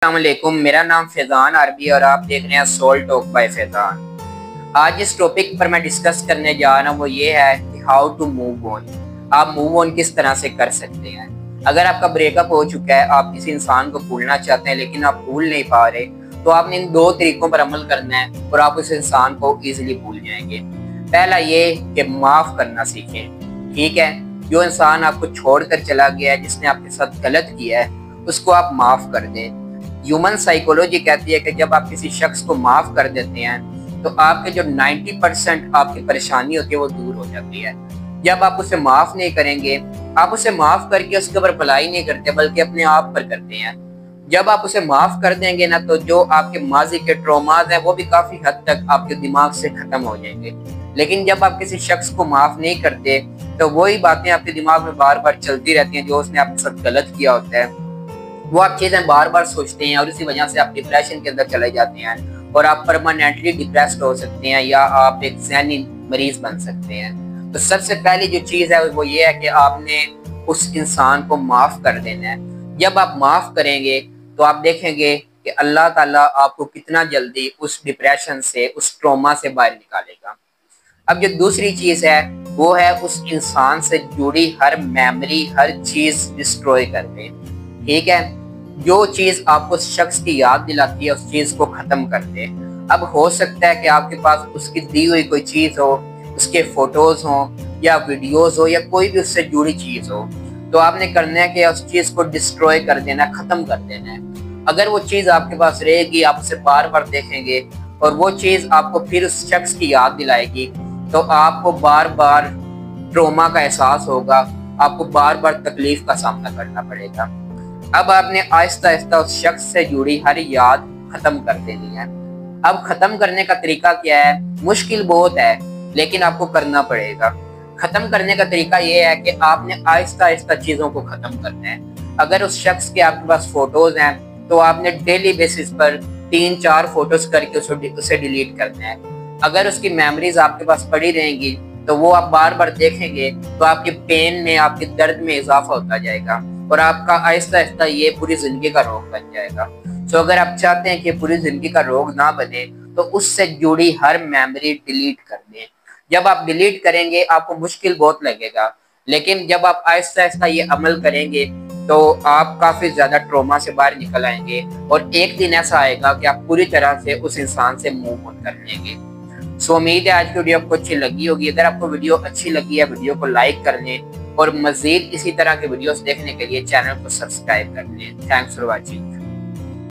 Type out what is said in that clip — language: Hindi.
अस्सलामुअलैकुम, मेरा नाम फैज़ान अरबी और आप देख रहे हैं सोल टॉक बाय फैज़ान। आज जिस टॉपिक पर मैं डिस्कस करने जा रहा हूँ वो ये है कि हाउ टू मूव ऑन। आप मूव ऑन किस तरह से कर सकते हैं। अगर आपका ब्रेकअप हो चुका है, आप किसी इंसान को भूलना चाहते हैं लेकिन आप भूल नहीं पा रहे, तो आपने इन दो तरीकों पर अमल करना है और आप उस इंसान को ईजिली भूल जाएंगे। पहला ये कि माफ़ करना सीखें। ठीक है, जो इंसान आपको छोड़ कर चला गया है, जिसने आपके साथ गलत किया है, उसको आप माफ़ कर दें। ह्यूमन साइकोलॉजी कहती है कि जब आप किसी शख्स को माफ कर देते हैं तो आपके जो 90% आपकी परेशानी होती है वो दूर हो जाती है। जब आप उसे माफ नहीं करेंगे, आप उसे माफ करके उसके ऊपर भलाई नहीं करते बल्कि अपने आप पर करते हैं। जब आप उसे माफ कर देंगे ना, तो जो आपके माजी के ट्रॉमाज हैं वो भी काफी हद तक आपके दिमाग से खत्म हो जाएंगे। लेकिन जब आप किसी शख्स को माफ नहीं करते तो वही बातें आपके दिमाग में बार बार चलती रहती हैं जो उसने आपके साथ गलत किया होता है। वो आप चीजें बार बार सोचते हैं और इसी वजह से आप डिप्रेशन के अंदर चले जाते हैं और आप परमानेंटली डिप्रेस्ड हो सकते हैं या आप एक ज़हनी मरीज बन सकते हैं। तो सबसे पहली जो चीज़ है वो ये है कि आपने उस इंसान को माफ़ कर देना है। जब आप माफ़ करेंगे तो आप देखेंगे कि अल्लाह ताला आपको कितना जल्दी उस डिप्रेशन से, उस ट्रॉमा से बाहर निकालेगा। अब जो दूसरी चीज़ है वो है उस इंसान से जुड़ी हर मेमोरी, हर चीज़ डिस्ट्रॉय कर दें। ठीक है, जो चीज आपको शख्स की याद दिलाती है उस चीज को खत्म कर दे। अब हो सकता है कि आपके पास उसकी दी हुई कोई चीज हो, उसके फोटोज हो या वीडियोस हो या कोई भी उससे जुड़ी चीज हो, तो आपने करना है कि उस चीज को डिस्ट्रॉय कर देना, खत्म कर देना है। अगर वो चीज आपके पास रहेगी, आप उसे बार बार देखेंगे और वो चीज आपको फिर उस शख्स की याद दिलाएगी, तो आपको बार बार ट्रोमा का एहसास होगा, आपको बार बार तकलीफ का सामना करना पड़ेगा। अब आपने आहिस्ता आहिस्ता उस शख्स से जुड़ी हर याद खत्म कर देनी है। अब खत्म करने का तरीका क्या है? मुश्किल बहुत है लेकिन आपको करना पड़ेगा। खत्म करने का तरीका ये है कि आपने आहिस्ता आहिस्ता चीजों को खत्म करना है। अगर उस शख्स के आपके पास फोटोज हैं तो आपने डेली बेसिस पर 3-4 फोटोज करके उसे डिलीट करना है। अगर उसकी मेमोरीज आपके पास पड़ी रहेंगी तो वो आप बार बार देखेंगे तो आपके पेन में, आपके दर्द में इजाफा होता जाएगा और आपका आहिस्ता आहिस्ता ये पूरी जिंदगी का रोग बन जाएगा। तो अगर आप चाहते हैं कि पूरी जिंदगी का रोग ना बने तो उससे जुड़ी हर मेमोरी डिलीट कर दें। जब आप डिलीट करेंगे आपको मुश्किल बहुत लगेगा, लेकिन जब आप आहिस्ता आहिस्ता ये अमल करेंगे तो आप काफी ज्यादा ट्रॉमा से बाहर निकल आएंगे और एक दिन ऐसा आएगा कि आप पूरी तरह से उस इंसान से मूव ऑन कर लेंगे। सो उम्मीद है आज की वीडियो आपको अच्छी लगी होगी। अगर आपको वीडियो अच्छी लगी है, वीडियो को लाइक कर लें और मजीद इसी तरह के वीडियोस देखने के लिए चैनल को सब्सक्राइब कर लें। Thanks for watching.